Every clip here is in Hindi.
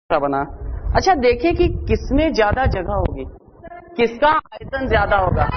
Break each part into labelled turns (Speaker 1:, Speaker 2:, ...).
Speaker 1: सा बना। अच्छा देखें कि किसमें ज्यादा जगह होगी, किसका आयतन ज्यादा होगा,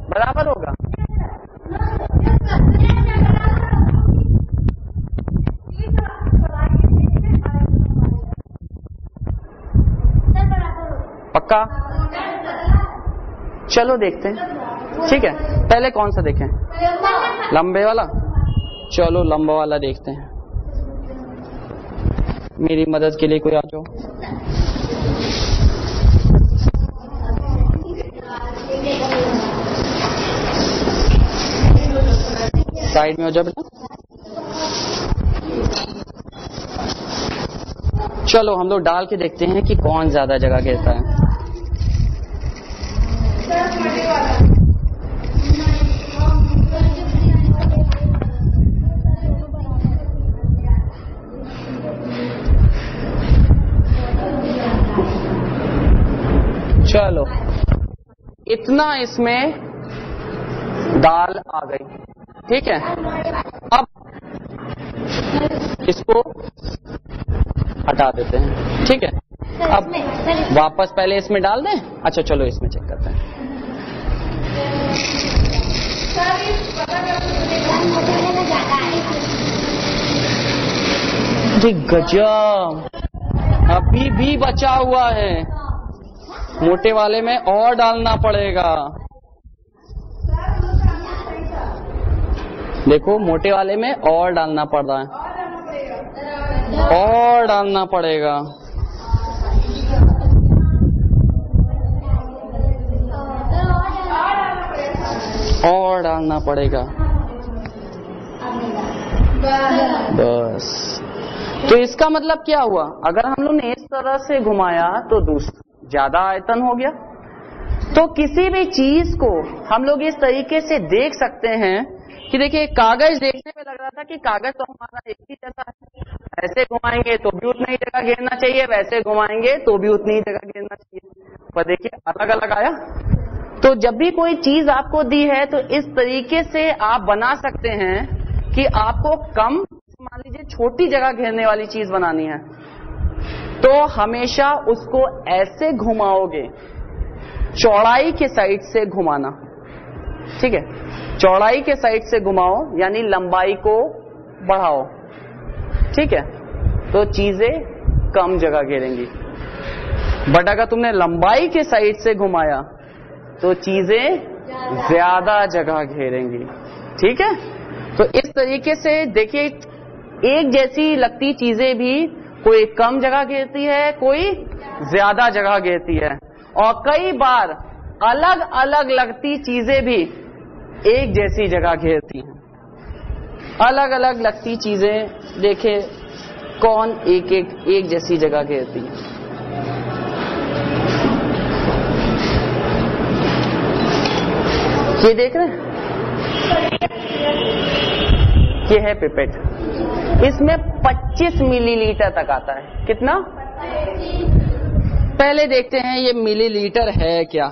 Speaker 1: बराबर होगा। पक्का? चलो देखते हैं, ठीक है। पहले कौन सा देखें, लंबे वाला। चलो लंबा वाला देखते हैं। मेरी मदद के लिए कोई आ जाओ। साइड में हो जाओ बेटा। चलो हम लोग डाल के देखते हैं कि कौन ज्यादा जगह घेरता है। चलो इतना इसमें दाल आ गई, ठीक है। अब इसको हटा देते हैं, ठीक है। अब वापस पहले इसमें डाल दें। अच्छा चलो इसमें चेक करते हैं। गजब, अभी भी बचा हुआ है। मोटे वाले में और डालना पड़ेगा। देखो मोटे वाले में और डालना पड़ रहा है, और डालना पड़ेगा। और डालना पड़ेगा, बस। तो इसका मतलब क्या हुआ, अगर हम लोग ने इस तरह से घुमाया तो दूसरा ज्यादा आयतन हो गया। तो किसी भी चीज को हम लोग इस तरीके से देख सकते हैं कि देखिए कागज देखने में लग रहा था कि कागज तो हमारा एक ही जैसा है, ऐसे घुमाएंगे तो भी उतना ही जगह घेरना चाहिए, वैसे घुमाएंगे तो भी उतनी ही जगह घेरना चाहिए, पर देखिए अलग अलग आया। तो जब भी कोई चीज आपको दी है तो इस तरीके से आप बना सकते हैं कि आपको कम, मान लीजिए छोटी जगह घेरने वाली चीज बनानी है तो हमेशा उसको ऐसे घुमाओगे, चौड़ाई के साइड से घुमाना, ठीक है। चौड़ाई के साइड से घुमाओ यानी लंबाई को बढ़ाओ, ठीक है। तो चीजें कम जगह घेरेंगी। बट अगर तुमने लंबाई के साइड से घुमाया तो चीजें ज्यादा जगह घेरेंगी, ठीक है। तो इस तरीके से देखिए एक जैसी लगती चीजें भी कोई कम जगह घेरती है, कोई ज्यादा जगह घेरती है, और कई बार अलग अलग लगती चीजें भी एक जैसी जगह घेरती हैं। अलग अलग लगती चीजें देखे कौन एक जैसी जगह घेरती है। ये देख रहे हैं, ये है पिपेट। इसमें 25 मिलीलीटर तक आता है। कितना? पहले देखते हैं ये मिलीलीटर है क्या।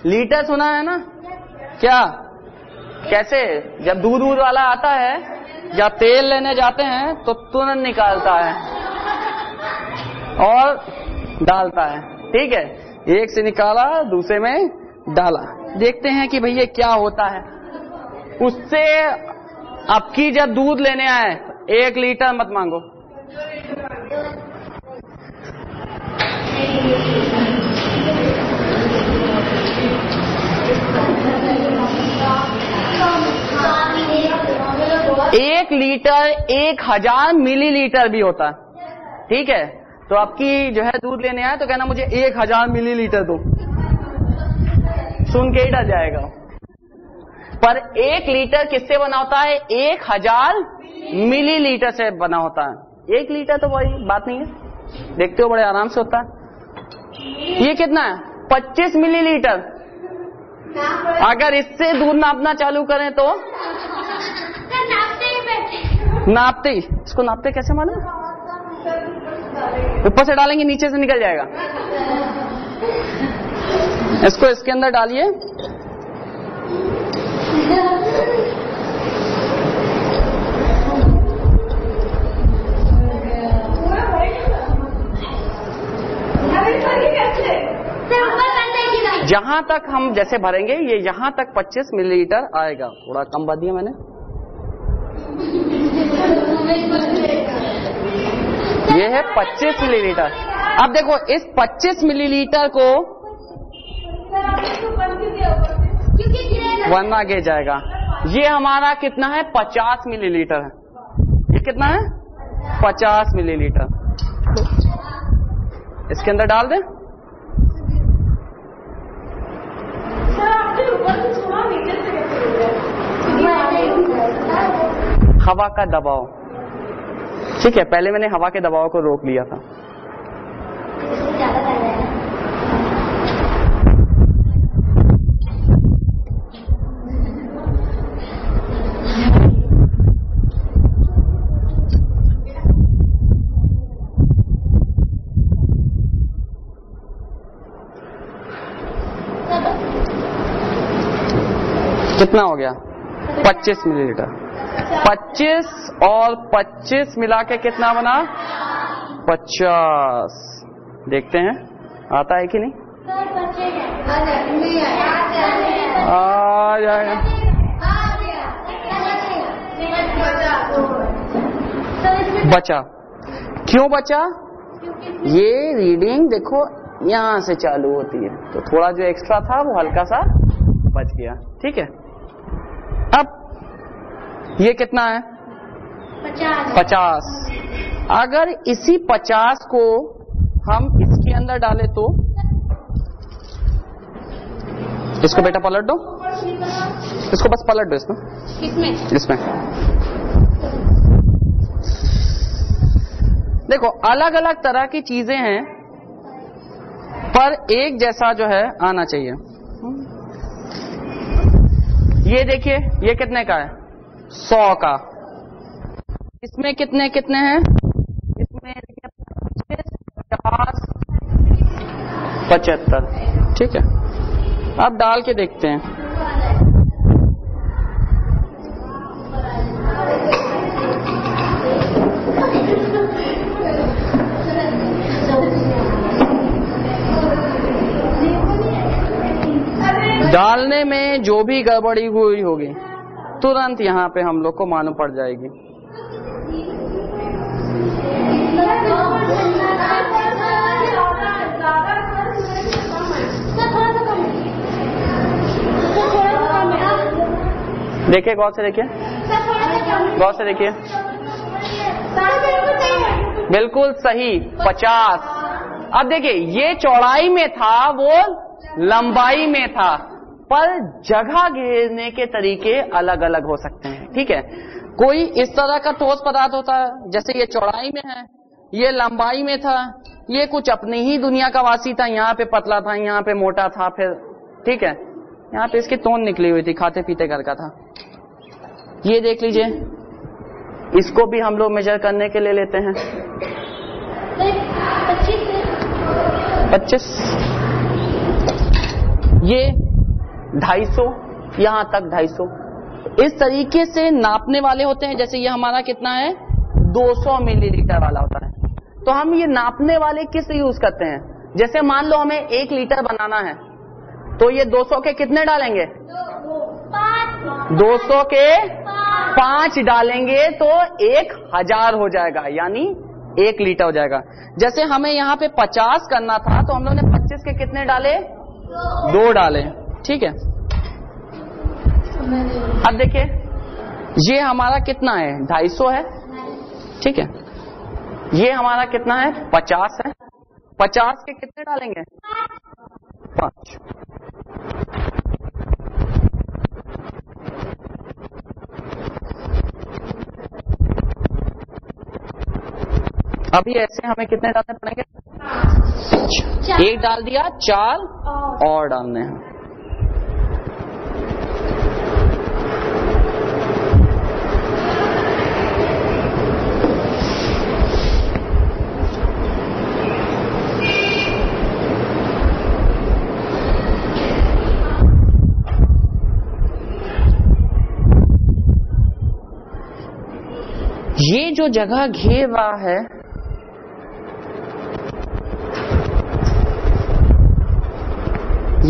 Speaker 1: लीटर सुना है ना, क्या कैसे जब दूध वाला आता है या तेल लेने जाते हैं तो तुरंत निकालता है और डालता है, ठीक है। एक से निकाला दूसरे में डाला। देखते हैं कि भैया क्या होता है उससे। अब की जब दूध लेने आए 1 लीटर मत मांगो, एक लीटर 1000 मिलीलीटर भी होता है, ठीक है। तो आपकी जो है दूध लेने आए तो कहना मुझे 1000 मिलीलीटर दो, सुन के ही डर जाएगा। पर 1 लीटर किससे बना होता है? 1000 मिलीलीटर से बना होता है। 1 लीटर तो वही बात नहीं है, देखते हो बड़े आराम से होता है। ये कितना है? 25 मिलीलीटर। अगर इससे दूध नापना चालू करें तो नापते ही, इसको नापते कैसे मालूम? ऊपर से डालेंगे नीचे से निकल जाएगा। इसको इसके अंदर डालिए, यहां तक हम जैसे भरेंगे, ये यहां तक 25 मिलीलीटर आएगा। थोड़ा कम भर दिया मैंने, ये है 25 मिलीलीटर। अब देखो इस 25 मिलीलीटर को वरना गिर जाएगा। ये हमारा कितना है? 50 मिलीलीटर है। ये कितना है? 50 मिलीलीटर। इसके अंदर डाल दें। हवा का दबाव, ठीक है, पहले मैंने हवा के दबाव को रोक लिया था। कितना हो गया? 25 मिलीलीटर। 25 और 25 मिला के कितना बना? 50। देखते हैं आता है कि नहीं। आ जाएगा। बचा। क्यों बचा? ये रीडिंग देखो यहां से चालू होती है, तो थोड़ा जो एक्स्ट्रा था वो हल्का सा बच गया। ठीक है, अब ये कितना है? 50। अगर इसी 50 को हम इसके अंदर डालें तो इसको बेटा पलट दो, इसको बस पलट दो इसमें। देखो अलग अलग तरह की चीजें हैं, पर एक जैसा जो है आना चाहिए। ये देखिए, ये कितने का है? 100 का। इसमें कितने कितने हैं? इसमें 50, 75। ठीक है, अब डाल के देखते हैं। डालने में जो भी गड़बड़ी हुई होगी तुरंत यहाँ पे हम लोग को मालूम पड़ जाएगी। देखिए गौर से देखिए, गौर से देखिए, बिल्कुल सही 50। अब देखिए ये चौड़ाई में था, वो लंबाई में था, पर जगह घेरने के तरीके अलग अलग हो सकते हैं। ठीक है, कोई इस तरह का ठोस पदार्थ होता है, जैसे ये चौड़ाई में है, ये लंबाई में था, ये कुछ अपनी ही दुनिया का वासी था, यहाँ पे पतला था, यहाँ पे मोटा था, फिर ठीक है यहाँ पे इसकी तोन निकली हुई थी, खाते पीते घर का था। ये देख लीजिए, इसको भी हम लोग मेजर करने के लिए लेते हैं 25। ये 250, यहां तक 250। इस तरीके से नापने वाले होते हैं। जैसे ये हमारा कितना है? 200 मिलीलीटर वाला होता है। तो हम ये नापने वाले किस यूज करते हैं? जैसे मान लो हमें 1 लीटर बनाना है, तो ये 200 के कितने डालेंगे? 200 के 5 डालेंगे तो 1000 हो जाएगा, यानी 1 लीटर हो जाएगा। जैसे हमें यहाँ पे 50 करना था, तो हम लोग ने 25 के कितने डाले? 2 डाले। ठीक है, अब देखिए ये हमारा कितना है? 250 है। ठीक है, ये हमारा कितना है? 50 है। 50 के कितने डालेंगे? 5। अभी ऐसे हमें कितने डालने पड़ेंगे? 1 डाल दिया, 4 और डालने हैं। ये जो जगह घेर रहा है,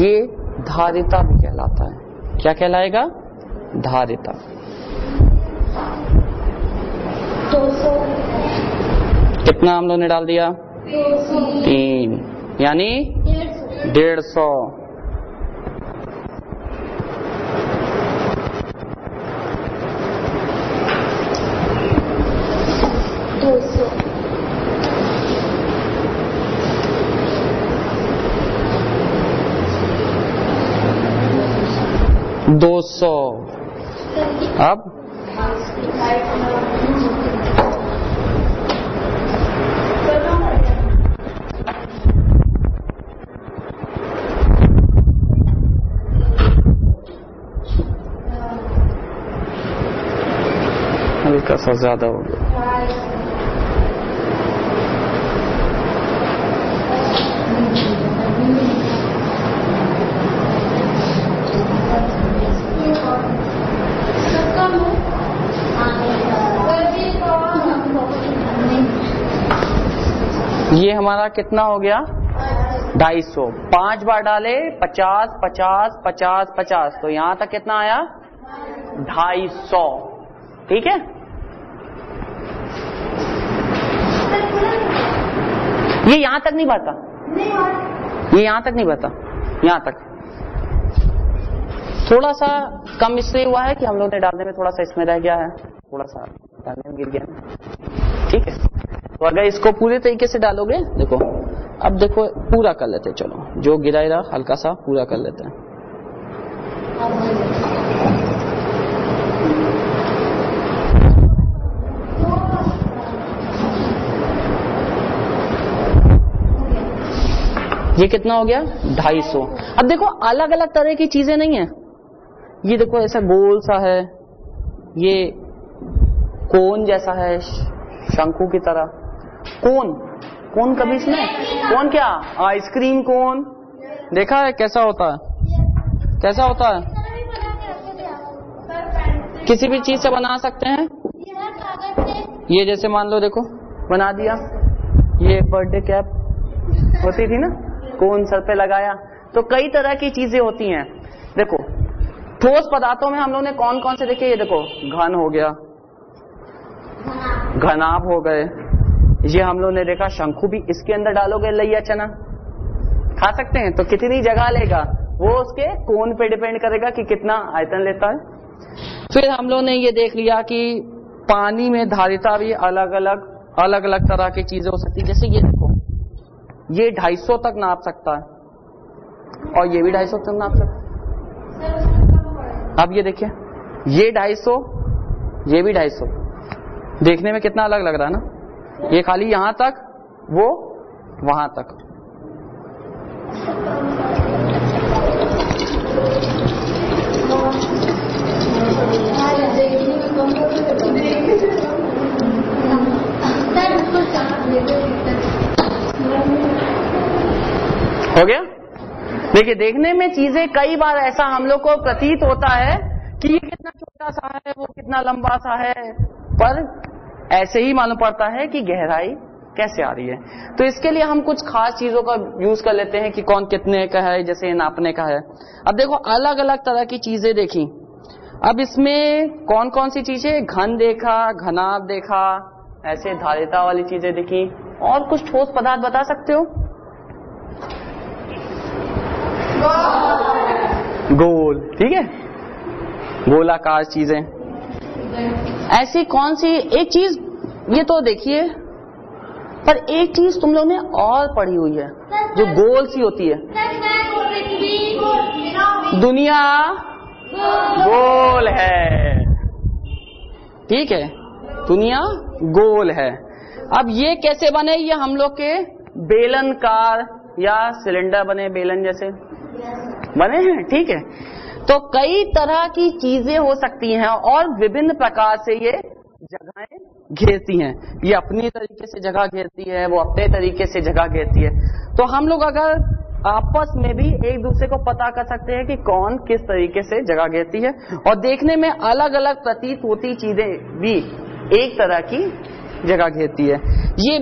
Speaker 1: ये धारिता भी कहलाता है। क्या कहलाएगा? धारिता।
Speaker 2: 200।
Speaker 1: कितना हम लोगों ने डाल दिया? 3, यानी 150। 200। अब हल्का सा ज्यादा हो गया। ये हमारा कितना हो गया? 250। 5 बार डाले 50 50 50 50, तो यहां तक कितना आया? 250। ठीक है, ये यहां तक नहीं बढ़ता, ये यहां तक नहीं बढ़ता, यहां तक थोड़ा सा कम इसलिए हुआ है कि हम लोग ने डालने में थोड़ा सा इसमें रह गया है, थोड़ा सा डालने में गिर गया। ठीक है, तो अगर इसको पूरे तरीके से डालोगे, देखो अब देखो पूरा कर लेते हैं। चलो जो गिरा रहा हल्का सा पूरा कर लेते हैं। ये कितना हो गया? 250। अब देखो अलग अलग तरह की चीजें नहीं है, ये देखो ऐसा गोल सा है, ये कोन जैसा है, शंकु की तरह। कोन, कोन कभी इसमें कोन क्या? आइसक्रीम कोन देखा है कैसा होता है? कैसा होता है? किसी भी चीज से बना सकते हैं। ये जैसे मान लो देखो बना दिया, ये बर्थडे कैप होती थी ना, कोन सर पे लगाया। तो कई तरह की चीजें होती हैं। देखो ठोस पदार्थों में हम लोग ने कौन कौन से देखे? ये देखो घन हो गया, घनाभ हो गए, ये हम लोग ने देखा शंकु भी। इसके अंदर डालोगे लैया चना खा सकते हैं, तो कितनी जगह लेगा वो उसके कोन पे डिपेंड करेगा कि कितना आयतन लेता है। फिर हम लोग ने ये देख लिया कि पानी में धारिता भी अलग अलग तरह की चीजें हो सकती है। जैसे ये देखो, ये 250 तक नाप सकता है और ये भी 250 तक नाप सकता है। अब ये देखिए, ये 250, ये भी 250, देखने में कितना अलग लग रहा है ना। ये खाली यहां तक, वो वहां तक। हो गया? देखिए देखने में चीजें कई बार ऐसा हम लोग को प्रतीत होता है कि ये कितना छोटा सा है, वो कितना लंबा सा है, पर ऐसे ही मालूम पड़ता है कि गहराई कैसे आ रही है। तो इसके लिए हम कुछ खास चीजों का यूज कर लेते हैं कि कौन कितने का है, जैसे नापने का है। अब देखो अलग अलग तरह की चीजें देखी। अब इसमें कौन कौन सी चीजें? घन देखा, घनाभ देखा, ऐसे धारिता वाली चीजें देखी। और कुछ ठोस पदार्थ बता सकते हो? गोल, ठीक है, गोलाकार चीजें। ऐसी कौन सी एक चीज? ये तो देखिए, पर एक चीज तुम लोग ने और पढ़ी हुई है जो गोल सी होती है। दुनिया गोल है, ठीक है, दुनिया गोल है। अब ये कैसे बने? ये हम लोग के बेलनकार या सिलेंडर बने, बेलन जैसे बने हैं, ठीक है। तो कई तरह की चीजें हो सकती हैं और विभिन्न प्रकार से ये जगहें घेरती हैं। ये अपनी तरीके से जगह घेरती है, वो अपने तरीके से जगह घेरती है। तो हम लोग अगर आपस में भी एक दूसरे को पता कर सकते हैं कि कौन किस तरीके से जगह घेरती है, और देखने में अलग अलग प्रतीत होती चीजें भी एक तरह की जगह घेरती है। ये